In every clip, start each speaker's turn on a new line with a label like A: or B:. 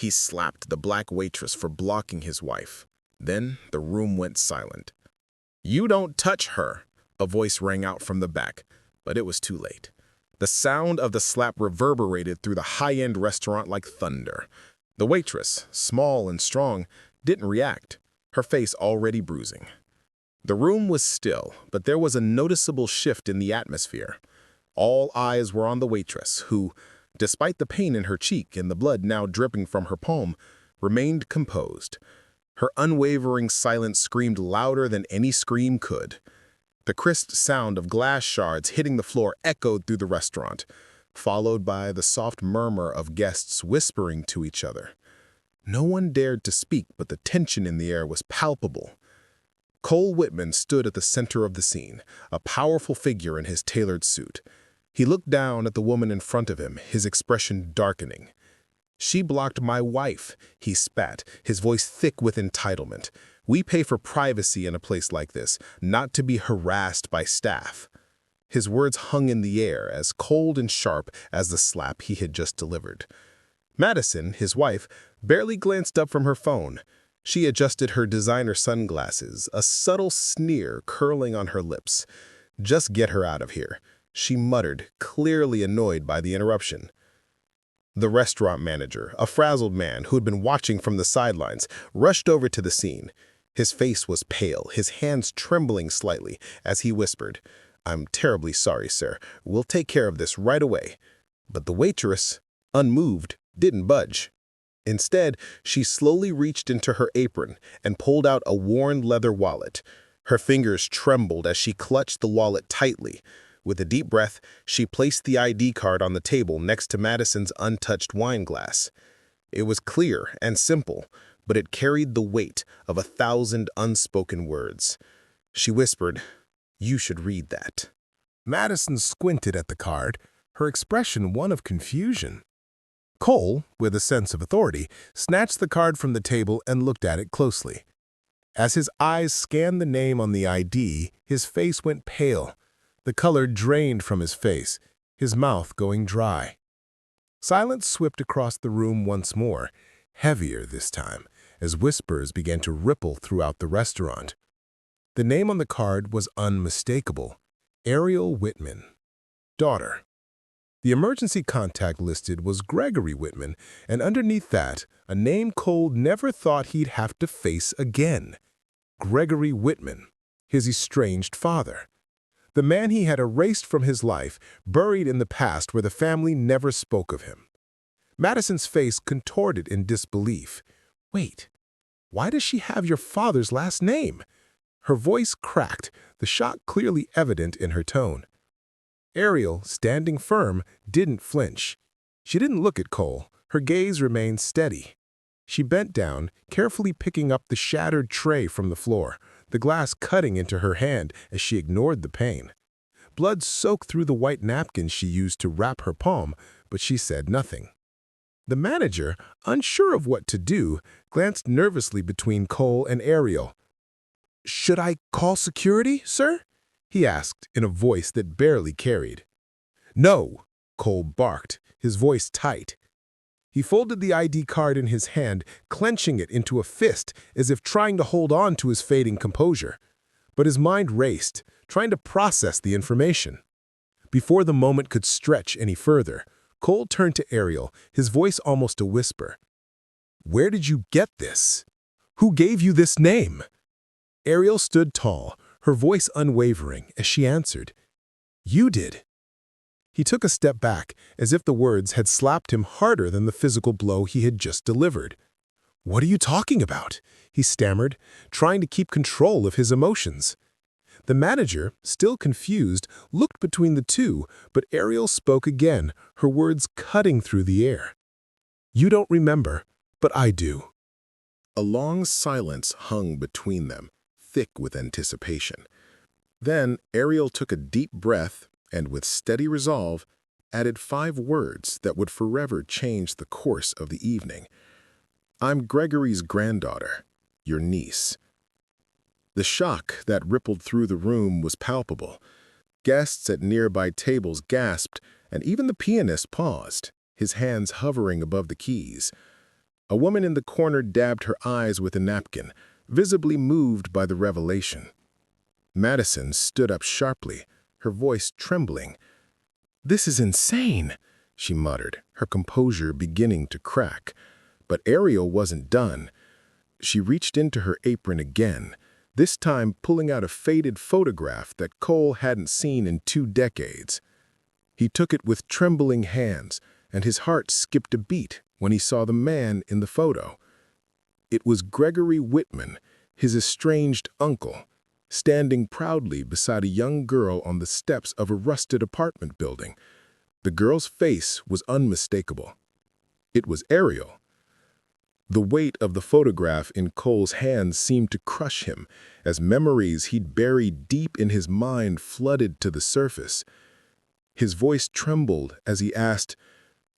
A: He slapped the black waitress for blocking his wife. Then the room went silent. "You don't touch her," a voice rang out from the back, but it was too late. The sound of the slap reverberated through the high-end restaurant like thunder. The waitress, small and strong, didn't react, her face already bruising. The room was still, but there was a noticeable shift in the atmosphere. All eyes were on the waitress, who, despite the pain in her cheek and the blood now dripping from her palm, remained composed. Her unwavering silence screamed louder than any scream could. The crisp sound of glass shards hitting the floor echoed through the restaurant, followed by the soft murmur of guests whispering to each other. No one dared to speak, but the tension in the air was palpable. Cole Whitman stood at the center of the scene, a powerful figure in his tailored suit. He looked down at the woman in front of him, his expression darkening. "She blocked my wife," he spat, his voice thick with entitlement. "We pay for privacy in a place like this, not to be harassed by staff." His words hung in the air, as cold and sharp as the slap he had just delivered. Madison, his wife, barely glanced up from her phone. She adjusted her designer sunglasses, a subtle sneer curling on her lips. "Just get her out of here," she muttered, clearly annoyed by the interruption. The restaurant manager, a frazzled man who had been watching from the sidelines, rushed over to the scene. His face was pale, his hands trembling slightly, as he whispered, "I'm terribly sorry, sir. We'll take care of this right away." But the waitress, unmoved, didn't budge. Instead, she slowly reached into her apron and pulled out a worn leather wallet. Her fingers trembled as she clutched the wallet tightly. With a deep breath, she placed the ID card on the table next to Madison's untouched wine glass. It was clear and simple, but it carried the weight of 1,000 unspoken words. She whispered, "You should read that." Madison squinted at the card, her expression one of confusion. Cole, with a sense of authority, snatched the card from the table and looked at it closely. As his eyes scanned the name on the ID, his face went pale. The color drained from his face, his mouth going dry. Silence swept across the room once more, heavier this time, as whispers began to ripple throughout the restaurant. The name on the card was unmistakable: Ariel Whitman, daughter. The emergency contact listed was Gregory Whitman, and underneath that, a name Cole never thought he'd have to face again. Gregory Whitman, his estranged father. The man he had erased from his life, buried in the past where the family never spoke of him. Madison's face contorted in disbelief. "Wait, why does she have your father's last name?" Her voice cracked, the shock clearly evident in her tone. Ariel, standing firm, didn't flinch. She didn't look at Cole. Her gaze remained steady. She bent down, carefully picking up the shattered tray from the floor, the glass cutting into her hand as she ignored the pain. Blood soaked through the white napkin she used to wrap her palm, but she said nothing. The manager, unsure of what to do, glanced nervously between Cole and Ariel. "Should I call security, sir?" he asked in a voice that barely carried. "No," Cole barked, his voice tight. He folded the ID card in his hand, clenching it into a fist as if trying to hold on to his fading composure. But his mind raced, trying to process the information. Before the moment could stretch any further, Cole turned to Ariel, his voice almost a whisper. "Where did you get this? Who gave you this name?" Ariel stood tall, her voice unwavering, as she answered, "You did." He took a step back, as if the words had slapped him harder than the physical blow he had just delivered. "What are you talking about?" he stammered, trying to keep control of his emotions. The manager, still confused, looked between the two, but Ariel spoke again, her words cutting through the air. "You don't remember, but I do." A long silence hung between them, thick with anticipation. Then Ariel took a deep breath and, with steady resolve, added 5 words that would forever change the course of the evening. "I'm Gregory's granddaughter, your niece." The shock that rippled through the room was palpable. Guests at nearby tables gasped, and even the pianist paused, his hands hovering above the keys. A woman in the corner dabbed her eyes with a napkin, visibly moved by the revelation. Madison stood up sharply, her voice trembling. "This is insane," she muttered, her composure beginning to crack. But Ariel wasn't done. She reached into her apron again, this time pulling out a faded photograph that Cole hadn't seen in 2 decades. He took it with trembling hands, and his heart skipped a beat when he saw the man in the photo. It was Gregory Whitman, his estranged uncle, standing proudly beside a young girl on the steps of a rusted apartment building. The girl's face was unmistakable. It was Ariel. The weight of the photograph in Cole's hands seemed to crush him, as memories he'd buried deep in his mind flooded to the surface. His voice trembled as he asked,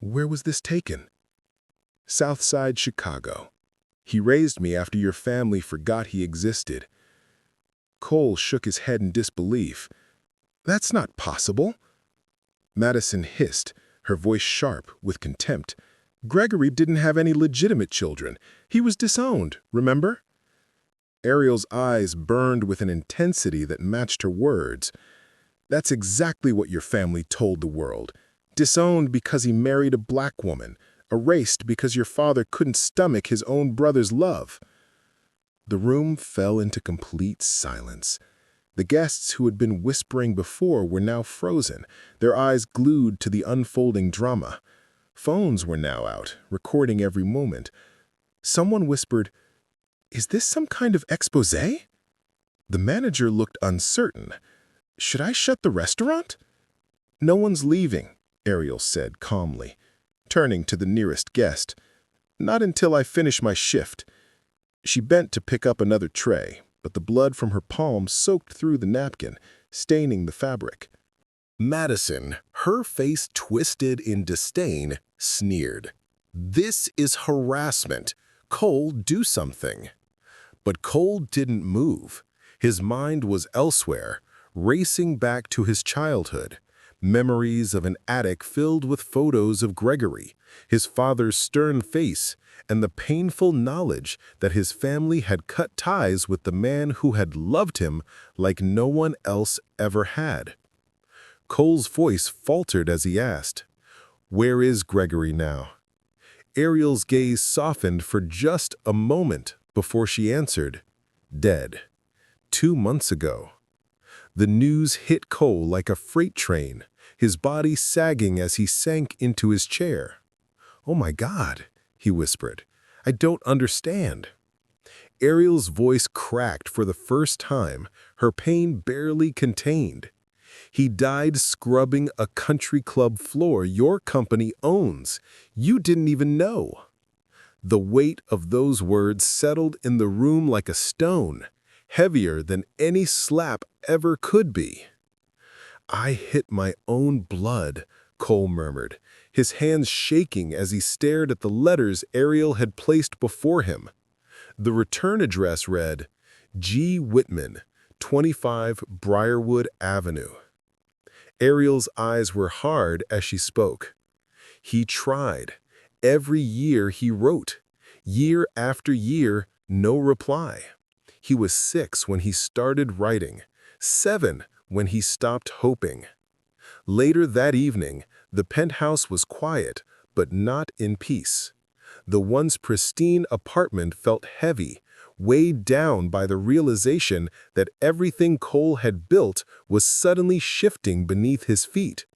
A: "Where was this taken?" "Southside Chicago. He raised me after your family forgot he existed." Cole shook his head in disbelief. "That's not possible." Madison hissed, her voice sharp with contempt. "Gregory didn't have any legitimate children. He was disowned, remember?" Ariel's eyes burned with an intensity that matched her words. "That's exactly what your family told the world. Disowned because he married a black woman. Erased because your father couldn't stomach his own brother's love." The room fell into complete silence. The guests who had been whispering before were now frozen, their eyes glued to the unfolding drama. Phones were now out, recording every moment. Someone whispered, "Is this some kind of exposé?" The manager looked uncertain. "Should I shut the restaurant?" "No one's leaving," Ariel said calmly, turning to the nearest guest. "Not until I finish my shift." She bent to pick up another tray, but the blood from her palm soaked through the napkin, staining the fabric. Madison, her face twisted in disdain, sneered. "This is harassment. Cole, do something." But Cole didn't move. His mind was elsewhere, racing back to his childhood. Memories of an attic filled with photos of Gregory, his father's stern face, and the painful knowledge that his family had cut ties with the man who had loved him like no one else ever had. Cole's voice faltered as he asked, "Where is Gregory now?" Ariel's gaze softened for just a moment before she answered, "Dead. 2 months ago." The news hit Cole like a freight train, his body sagging as he sank into his chair. "Oh my God," he whispered. "I don't understand." Ariel's voice cracked for the first time, her pain barely contained. "He died scrubbing a country club floor your company owns. You didn't even know." The weight of those words settled in the room like a stone, heavier than any slap ever could be. "I hit my own blood," Cole murmured, his hands shaking as he stared at the letters Ariel had placed before him. The return address read, G. Whitman, 25 Briarwood Avenue. Ariel's eyes were hard as she spoke. He tried. Every year he wrote. Year after year, no reply. He was 6 when he started writing, 7 when he stopped hoping. Later that evening, the penthouse was quiet, but not in peace. The once pristine apartment felt heavy, weighed down by the realization that everything Cole had built was suddenly shifting beneath his feet.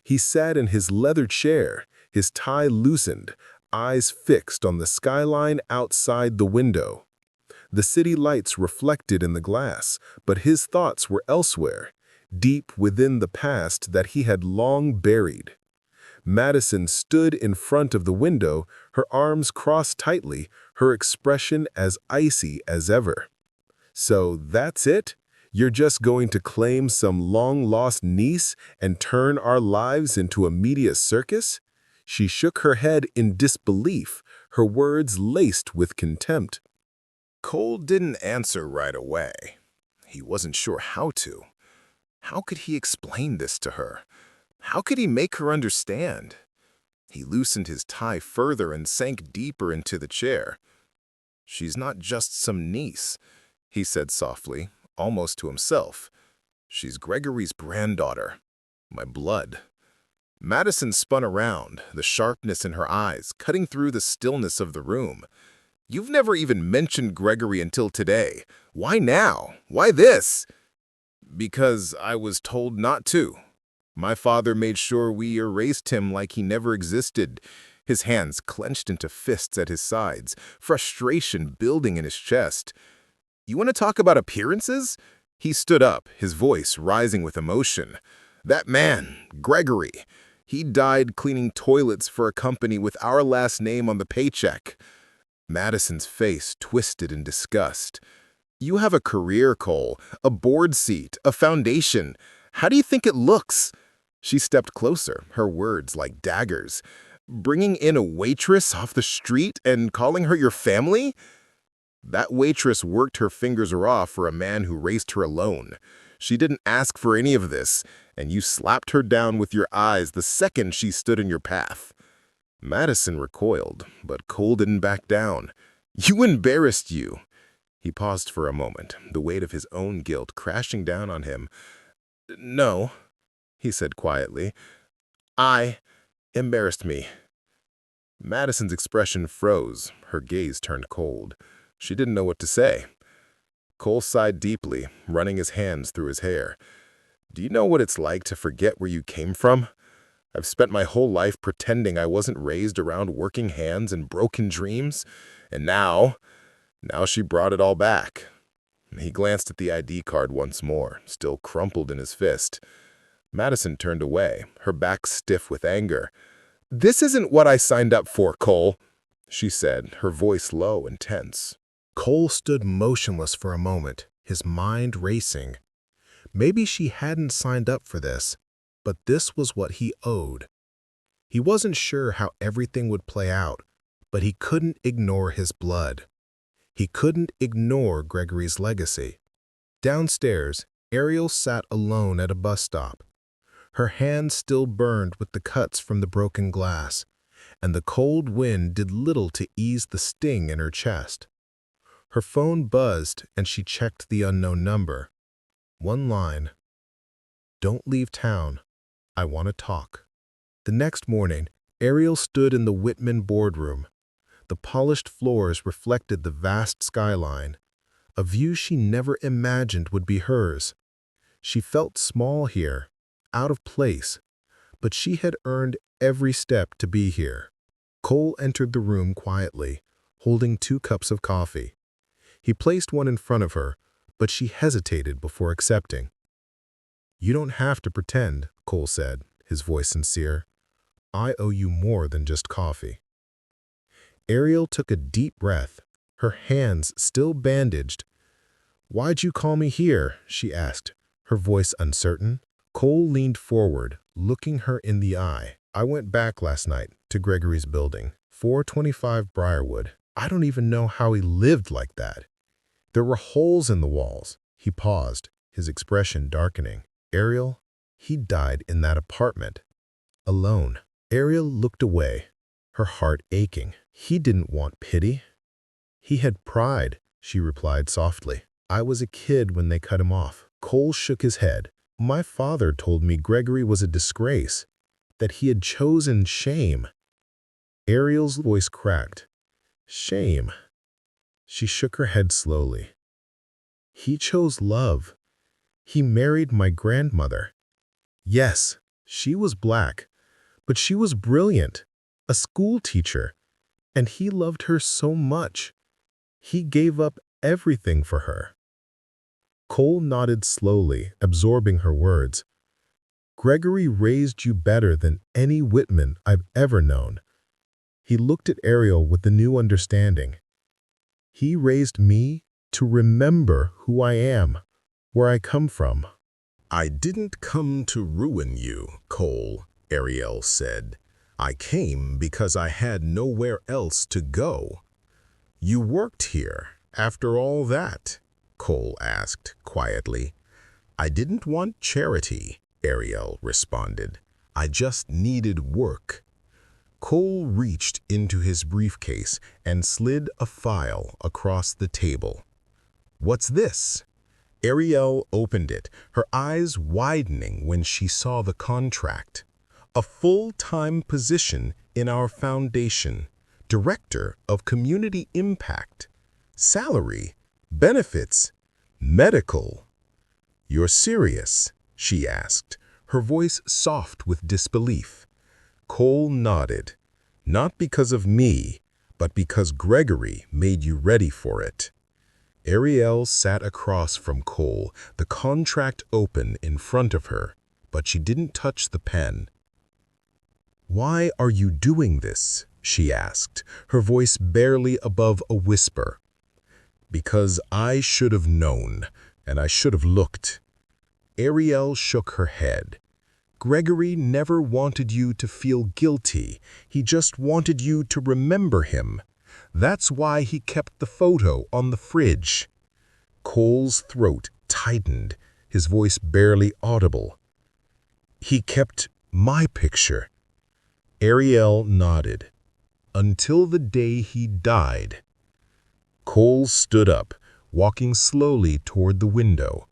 A: He sat in his leather chair, his tie loosened, eyes fixed on the skyline outside the window. The city lights reflected in the glass, but his thoughts were elsewhere, deep within the past that he had long buried. Madison stood in front of the window, her arms crossed tightly, her expression as icy as ever. "So that's it? You're just going to claim some long-lost niece and turn our lives into a media circus?" She shook her head in disbelief, her words laced with contempt. Cole didn't answer right away. He wasn't sure how to. How could he explain this to her? How could he make her understand? He loosened his tie further and sank deeper into the chair. "She's not just some niece," he said softly, almost to himself. "She's Gregory's granddaughter. My blood." Madison spun around, the sharpness in her eyes cutting through the stillness of the room. "You've never even mentioned Gregory until today. Why now? Why this?" "Because I was told not to. My father made sure we erased him like he never existed." His hands clenched into fists at his sides, frustration building in his chest. "You want to talk about appearances?" He stood up, his voice rising with emotion. "That man, Gregory, he died cleaning toilets for a company with our last name on the paycheck." Madison's face twisted in disgust. "You have a career, Cole, a board seat, a foundation. How do you think it looks?" She stepped closer, her words like daggers. "Bringing in a waitress off the street and calling her your family?" "That waitress worked her fingers raw for a man who raised her alone. She didn't ask for any of this, and you slapped her down with your eyes the second she stood in your path." Madison recoiled, but Cole didn't back down. "You embarrassed you." He paused for a moment, the weight of his own guilt crashing down on him. "No," he said quietly. "I embarrassed me." Madison's expression froze, her gaze turned cold. She didn't know what to say. Cole sighed deeply, running his hands through his hair. "Do you know what it's like to forget where you came from? I've spent my whole life pretending I wasn't raised around working hands and broken dreams, and now she brought it all back." He glanced at the ID card once more, still crumpled in his fist. Madison turned away, her back stiff with anger. "This isn't what I signed up for, Cole," she said, her voice low and tense. Cole stood motionless for a moment, his mind racing. Maybe she hadn't signed up for this, but this was what he owed. He wasn't sure how everything would play out, but he couldn't ignore his blood. He couldn't ignore Gregory's legacy. Downstairs, Ariel sat alone at a bus stop. Her hands still burned with the cuts from the broken glass, and the cold wind did little to ease the sting in her chest. Her phone buzzed and she checked the unknown number. One line. "Don't leave town. I want to talk." The next morning, Ariel stood in the Whitman boardroom. The polished floors reflected the vast skyline, a view she never imagined would be hers. She felt small here, out of place, but she had earned every step to be here. Cole entered the room quietly, holding 2 cups of coffee. He placed one in front of her, but she hesitated before accepting. "You don't have to pretend," Cole said, his voice sincere. "I owe you more than just coffee." Ariel took a deep breath, her hands still bandaged. "Why'd you call me here?" she asked, her voice uncertain. Cole leaned forward, looking her in the eye. "I went back last night to Gregory's building, 425 Briarwood. I don't even know how he lived like that. There were holes in the walls." He paused, his expression darkening. "Ariel, he died in that apartment, alone." Ariel looked away, her heart aching. "He didn't want pity. He had pride," she replied softly. "I was a kid when they cut him off." Cole shook his head. "My father told me Gregory was a disgrace, that he had chosen shame." Ariel's voice cracked. "Shame." She shook her head slowly. "He chose love. He married my grandmother. Yes, she was black, but she was brilliant, a school teacher, and he loved her so much. He gave up everything for her." Cole nodded slowly, absorbing her words. "Gregory raised you better than any Whitman I've ever known." He looked at Ariel with a new understanding. "He raised me to remember who I am, where I come from." "I didn't come to ruin you, Cole," Ariel said. "I came because I had nowhere else to go." "You worked here after all that?" Cole asked quietly. "I didn't want charity," Ariel responded. "I just needed work." Cole reached into his briefcase and slid a file across the table. "What's this?" Ariel opened it, her eyes widening when she saw the contract. "A full-time position in our foundation, Director of Community Impact. Salary, benefits, medical." "You're serious?" she asked, her voice soft with disbelief. Cole nodded. "Not because of me, but because Gregory made you ready for it." Ariel sat across from Cole, the contract open in front of her, but she didn't touch the pen. "Why are you doing this?" she asked, her voice barely above a whisper. "Because I should have known, and I should have looked." Ariel shook her head. "Gregory never wanted you to feel guilty. He just wanted you to remember him. That's why he kept the photo on the fridge." Cole's throat tightened, his voice barely audible. "He kept my picture." Ariel nodded. "Until the day he died." Cole stood up, walking slowly toward the window.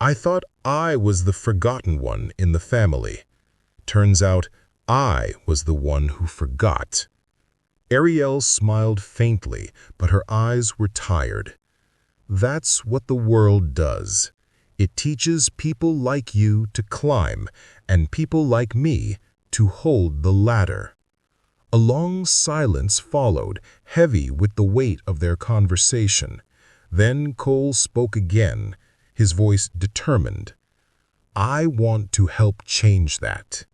A: "I thought I was the forgotten one in the family. Turns out I was the one who forgot." Ariel smiled faintly, but her eyes were tired. "That's what the world does. It teaches people like you to climb, and people like me to hold the ladder." A long silence followed, heavy with the weight of their conversation. Then Cole spoke again, his voice determined. "I want to help change that."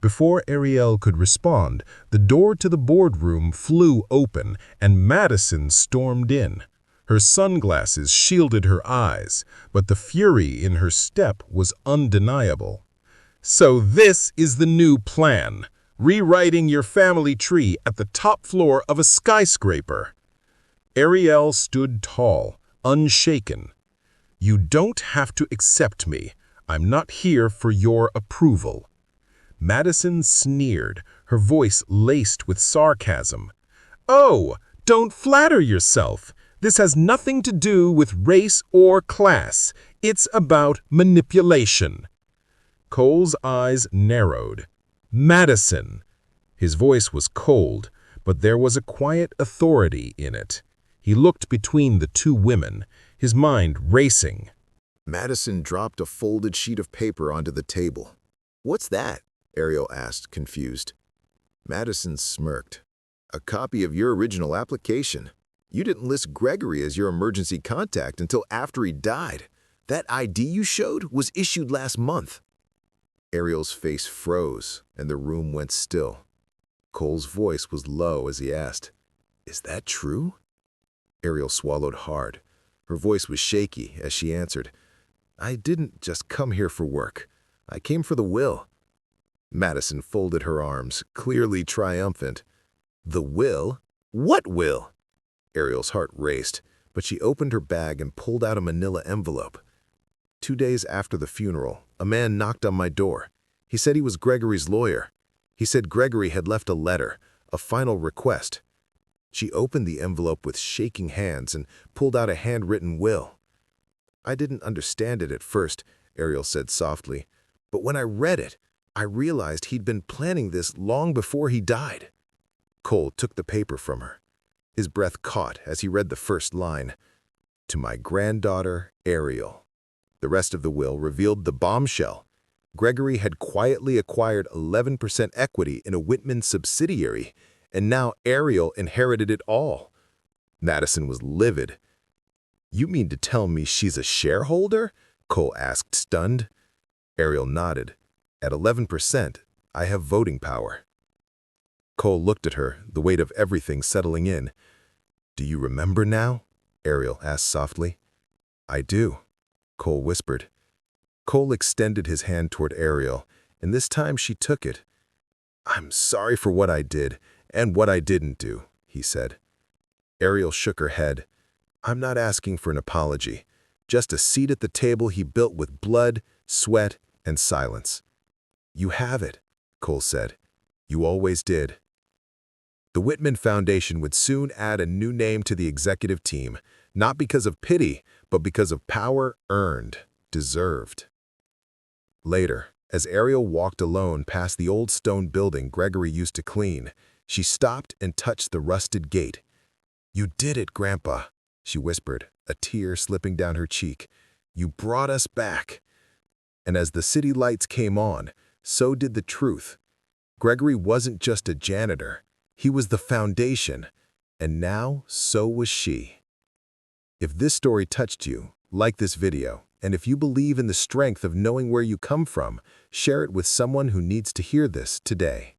A: Before Ariel could respond, the door to the boardroom flew open and Madison stormed in. Her sunglasses shielded her eyes, but the fury in her step was undeniable. "So this is the new plan, rewriting your family tree at the top floor of a skyscraper." Ariel stood tall, unshaken. "You don't have to accept me. I'm not here for your approval." Madison sneered, her voice laced with sarcasm. "Oh, don't flatter yourself. This has nothing to do with race or class. It's about manipulation." Cole's eyes narrowed. "Madison." His voice was cold, but there was a quiet authority in it. He looked between the two women, his mind racing.
B: Madison dropped a folded sheet of paper onto the table. "What's that?" Ariel asked, confused. Madison smirked. "A copy of your original application. You didn't list Gregory as your emergency contact until after he died. That ID you showed was issued last month." Ariel's face froze, and the room went still. Cole's voice was low as he asked, "Is that true?" Ariel swallowed hard. Her voice was shaky as she answered, "I didn't just come here for work. I came for the will." Madison folded her arms, clearly triumphant. "The will? What will?" Ariel's heart raced, but she opened her bag and pulled out a manila envelope. 2 days after the funeral, a man knocked on my door. He said he was Gregory's lawyer. He said Gregory had left a letter, a final request. She opened the envelope with shaking hands and pulled out a handwritten will. "I didn't understand it at first," Ariel said softly, "but when I read it, I realized he'd been planning this long before he died." Cole took the paper from her. His breath caught as he read the first line. "To my granddaughter, Ariel." The rest of the will revealed the bombshell. Gregory had quietly acquired 11% equity in a Whitman subsidiary, and now Ariel inherited it all. Madison was livid. "You mean to tell me she's a shareholder?" Cole asked, stunned. Ariel nodded. "At 11%, I have voting power." Cole looked at her, the weight of everything settling in. "Do you remember now?" Ariel asked softly. "I do," Cole whispered. Cole extended his hand toward Ariel, and this time she took it. "I'm sorry for what I did and what I didn't do," he said. Ariel shook her head. "I'm not asking for an apology, just a seat at the table he built with blood, sweat, and silence." "You have it," Cole said. You always did. The Whitman Foundation would soon add a new name to the executive team, not because of pity, but because of power earned, deserved. Later, as Ariel walked alone past the old stone building Gregory used to clean, she stopped and touched the rusted gate. "You did it, Grandpa," she whispered, a tear slipping down her cheek. "You brought us back." And as the city lights came on, so did the truth. Gregory wasn't just a janitor. He was the foundation. And now, so was she. If this story touched you, like this video. And if you believe in the strength of knowing where you come from, share it with someone who needs to hear this today.